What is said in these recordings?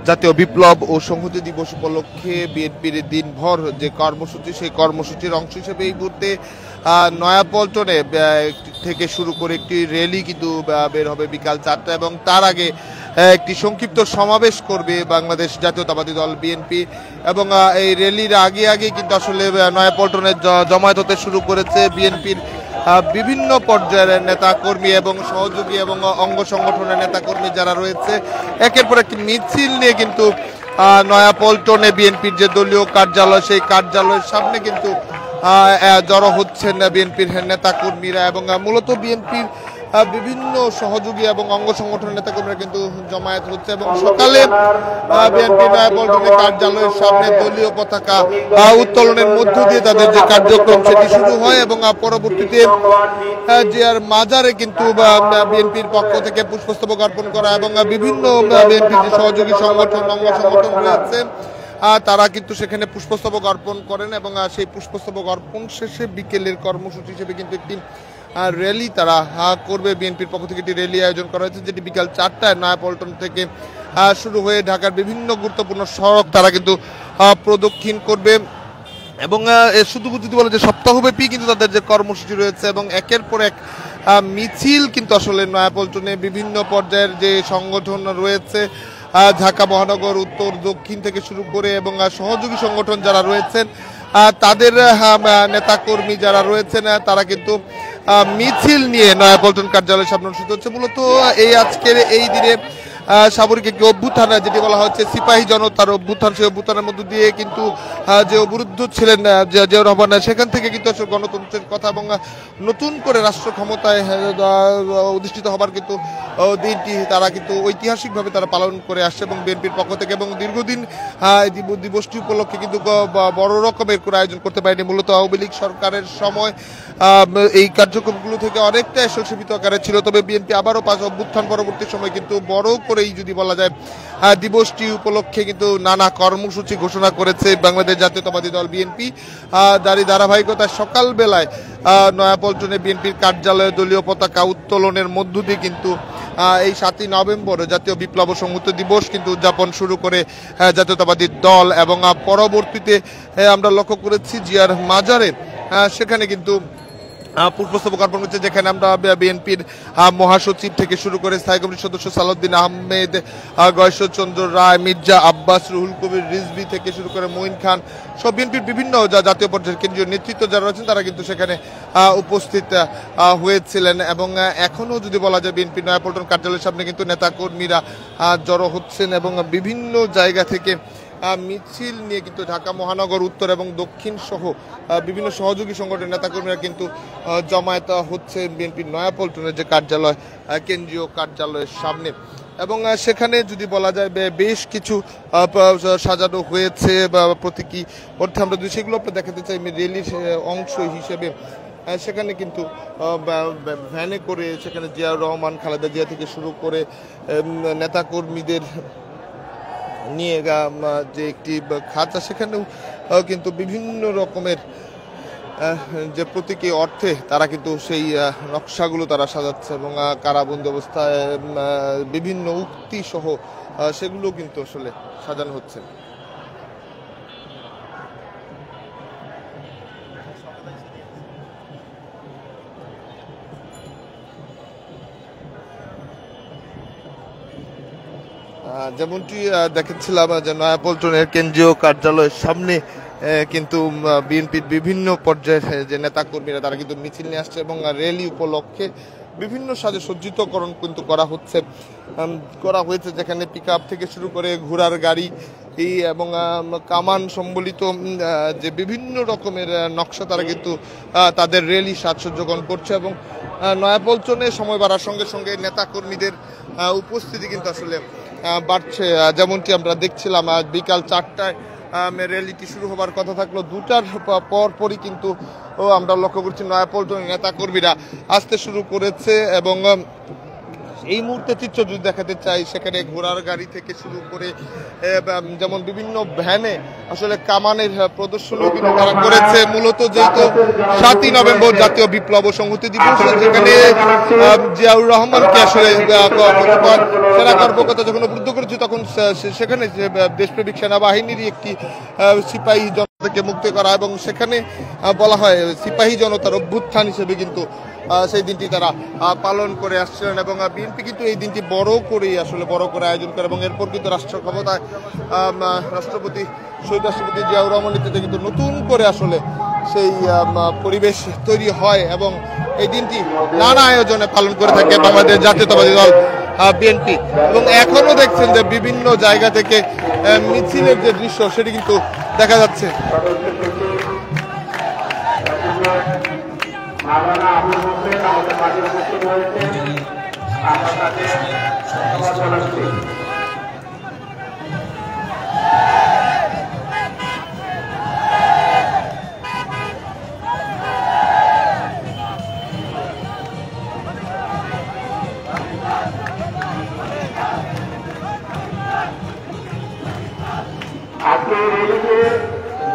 জাতীয় বিপ্লব ও সংহতি দিবস উপলক্ষে বিএনপির দিনভর যে কর্মসূচি, সেই কর্মসূচির অংশ হিসেবে এই মুহূর্তে নয়াপল্টনে থেকে শুরু করে একটি র্যালি কিন্তু বের হবে বিকাল 4টা, এবং তার আগে একটি সংক্ষিপ্ত সমাবেশ করবে বাংলাদেশ জাতীয়তাবাদী দল বিএনপি। এবং এই র্যালির আগে কিন্তু আসলে নয়াপল্টনে জমায়েত হতে শুরু করেছে বিএনপির বিভিন্ন পর্যায়ের নেতাকর্মী এবং সহযোগী এবং অঙ্গ সংগঠনের নেতাকর্মী যারা রয়েছে। একের পর একটি মিছিল নিয়ে কিন্তু নয়াপল্টনে বিএনপির যে দলীয় কার্যালয়, সেই কার্যালয়ের সামনে কিন্তু জড়ো হচ্ছেন বিএনপির নেতাকর্মীরা, এবং মূলত বিএনপির বিভিন্ন সহযোগী এবং অঙ্গ সংগঠনের নেতাকর্মীরা কিন্তু জমায়েত হচ্ছে। এবং সকালে বিএনপি নয়াপল্টনের কার্যালয়ের সামনে দলীয় পতাকা উত্তোলনের মধ্য দিয়ে তাদের যে কার্যক্রম সেটি শুরু হয়, এবং পরবর্তীতে জিয়ার মাজারে কিন্তু বিএনপির পক্ষ থেকে পুষ্পস্তবক অর্পণ করা এবং বিভিন্ন বিএনপির যে সহযোগী সংগঠন, অঙ্গ সংগঠন রয়েছে তারা কিন্তু সেখানে পুষ্পস্তবক অর্পণ করেন। এবং সেই পুষ্পস্তবক অর্পণ শেষে বিকেলের কর্মসূচি হিসেবে কিন্তু একটি র্যালি তারা করবে। বিএনপির পক্ষ থেকে একটি র্যালি আয়োজন করা হয়েছে, যেটি বিকাল 4টায় নয়াপল্টন থেকে শুরু হয়ে ঢাকার বিভিন্ন গুরুত্বপূর্ণ সড়ক তারা কিন্তু প্রদক্ষিণ করবে। এবং শুধু যদি বলে যে সপ্তাহব্যাপী কিন্তু তাদের যে কর্মসূচি রয়েছে, এবং একের পর এক মিছিল কিন্তু আসলে নয়াপল্টনে বিভিন্ন পর্যায়ের যে সংগঠন রয়েছে, ঢাকা মহানগর, উত্তর, দক্ষিণ থেকে শুরু করে, এবং সহযোগী সংগঠন যারা রয়েছেন তাদের নেতাকর্মী যারা রয়েছেন তারা কিন্তু মিছিল নিয়ে নয়াপল্টন কার্যালয়ের সামনে অনুষ্ঠিত হচ্ছে। মূলত এই আজকের এই দিনে সামরিক একটি অভ্যুত্থান, যেটি বলা হচ্ছে সিপাহী জনতার অভ্যুত্থান, সেই অভ্যুত্থানের মধ্য দিয়ে কিন্তু যে অবরুদ্ধ ছিলেন জিয়াউর রহমান, সেখান থেকে কিন্তু আসলে গণতন্ত্রের কথা এবং নতুন করে রাষ্ট্র ক্ষমতায় অধিষ্ঠিত হবার কিন্তু দিনটি তারা কিন্তু ঐতিহাসিকভাবে তারা পালন করে আসছে এবং বিএনপির পক্ষ থেকে। এবং দীর্ঘদিন দিবসটি উপলক্ষে কিন্তু বড় রকমের করে আয়োজন করতে পারেনি। মূলত আওয়ামী লীগ সরকারের সময় এই কার্যক্রমগুলো থেকে অনেকটা সীমিত আকারে ছিল, তবে বিএনপি আবারও অভ্যুত্থান পরবর্তী সময় কিন্তু বড় করেই যদি বলা যায় দিবসটি উপলক্ষে কিন্তু নানা কর্মসূচি ঘোষণা করেছে বাংলাদেশ জাতীয়তাবাদী দল বিএনপি। ধারাবাহিকতায় সকালবেলায় নয়াপল্টনে বিএনপির কার্যালয়ে দলীয় পতাকা উত্তোলনের মধ্য দিয়ে কিন্তু এই 7ই নভেম্বর জাতীয় বিপ্লব ও সংহতি দিবস কিন্তু উদযাপন শুরু করে জাতীয়তাবাদী দল। এবং পরবর্তীতে আমরা লক্ষ্য করেছি জিয়ার মাজারে সেখানে কিন্তু পুষ্পস্তবক অর্পণ করছে, যেখানে আমরা বিএনপির মহাসচিব থেকে শুরু করে স্থায়ী কমিটির সদস্য সালাউদ্দিন আহমেদ, গয়েশ্বরচন্দ্র রায়, মির্জা আব্বাস, রুহুল কবির রিজভী থেকে শুরু করে মঈন খান সব বিএনপির বিভিন্ন জাতীয় পর্যায়ের কেন্দ্রীয় নেতৃত্ব যারা রয়েছেন তারা কিন্তু সেখানে উপস্থিত হয়েছিলেন। এবং এখনও যদি বলা যায় বিএনপি নয়াপল্টন কার্যালয়ের সামনে কিন্তু নেতাকর্মীরা জড়ো হচ্ছেন এবং বিভিন্ন জায়গা থেকে মিছিল নিয়ে কিন্তু ঢাকা মহানগর, উত্তর এবং দক্ষিণ সহ বিভিন্ন সহযোগী সংগঠনের নেতাকর্মীরা কিন্তু জমায়েত হচ্ছে বিএনপির নয়াপল্টনের যে কার্যালয়, কেন্দ্রীয় কার্যালয়ের সামনে। এবং সেখানে যদি বলা যায় বেশ কিছু সাজানো হয়েছে বা প্রতীকী অর্থে আমরা যদি সেগুলো আপনার দেখাতে চাই র্যালির অংশ হিসেবে। সেখানে কিন্তু ভ্যানে করে সেখানে জিয়াউর রহমান, খালেদা জিয়া থেকে শুরু করে নেতাকর্মীদের নিয়ে যে একটি খাঁচা, সেখানেও কিন্তু বিভিন্ন রকমের যে প্রতীকী অর্থে তারা কিন্তু সেই নকশাগুলো তারা সাজাচ্ছে এবং কারাবন্দী অবস্থায় বিভিন্ন উক্তি সহ সেগুলো কিন্তু আসলে সাজানো হচ্ছে। যেমনটি দেখেছিলাম যে নয়াপল্টনের কেন্দ্রীয় কার্যালয়ের সামনে কিন্তু বিএনপির বিভিন্ন পর্যায়ের যে নেতাকর্মীরা তারা কিন্তু মিছিল নিয়ে আসছে এবং র্যালি উপলক্ষে বিভিন্ন সাজসজ্জিতকরণ কিন্তু করা হয়েছে, যেখানে পিকআপ থেকে শুরু করে ঘোড়ার গাড়ি এবং কামান সম্বলিত যে বিভিন্ন রকমের নকশা তারা কিন্তু তাদের র্যালি সাজসজ্জকরণ করছে। এবং নয়াপল্টনে সময় বাড়ার সঙ্গে সঙ্গে নেতাকর্মীদের উপস্থিতি কিন্তু আসলে বাড়ছে। যেমনটি আমরা দেখছিলাম বিকাল 4টায় র্যালিটি শুরু হবার কথা থাকলো, 2টার পরই কিন্তু আমরা লক্ষ্য করছি নয়াপল্টনের নেতাকর্মীরা আসতে শুরু করেছে এবং এই মুহূর্তে চিত্র যদি দেখাতে চাই, সেখানে ঘোড়ার গাড়ি থেকে শুরু করে যেমন বিভিন্ন ভ্যানে আসলে কামানের প্রদর্শনী কিন্তু তারা করেছে। মূলত যেহেতু 7ই নভেম্বর জাতীয় বিপ্লব ও সংহতি দিবস, যেখানে জিয়াউর রহমানকে আসলে সেনা কর্মকর্তা যখন অবরুদ্ধ করেছে, তখন সেখানে দেশপ্রেমিক সেনাবাহিনীরই একটি সিপাহী জনতাকে মুক্ত করা, এবং সেখানে বলা হয় সিপাহী জনতার অভ্যুত্থান হিসেবে কিন্তু সেই দিনটি তারা পালন করে আসছিলেন। এবং বিএনপি কিন্তু এই দিনটি বড় করে আয়োজন করে, এবং এরপর কিন্তু রাষ্ট্র ক্ষমতায় শহীদ রাষ্ট্রপতি জিয়াউর রহমান নেতৃত্বে কিন্তু নতুন করে আসলে সেই পরিবেশ তৈরি হয়, এবং এই দিনটি নানা আয়োজনে পালন করে থাকে বাংলাদেশ জাতীয়তাবাদী দল বিএনপি। এবং এখনো দেখছেন যে বিভিন্ন জায়গা থেকে মিছিলের যে দৃশ্য সেটি কিন্তু দেখা যাচ্ছে।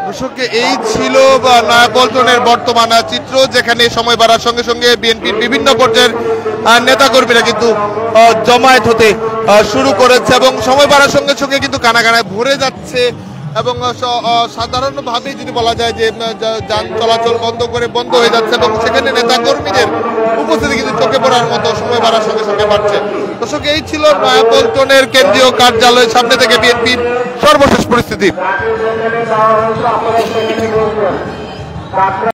দর্শককে এই ছিল নয়াপল্টনের বর্তমান চিত্র, যেখানে সময় বাড়ার সঙ্গে সঙ্গে বিএনপির বিভিন্ন পর্যায়ের নেতাকর্মীরা কিন্তু জমায়েত হতে শুরু করেছে, এবং সময় বাড়ার সঙ্গে সঙ্গে কিন্তু কানায় ভরে যাচ্ছে। এবং সাধারণভাবে যদি বলা যায় যে যান চলাচল বন্ধ হয়ে যাচ্ছে, এবং সেখানে নেতাকর্মীদের উপস্থিতি কিন্তু চোখে পড়ার মতো সময় বাড়ার সঙ্গে সঙ্গে বাড়ছে। দর্শক, এই ছিল নয়াপল্টনের কেন্দ্রীয় কার্যালয়ের সামনে থেকে বিএনপির সর্বশেষ পরিস্থিতি।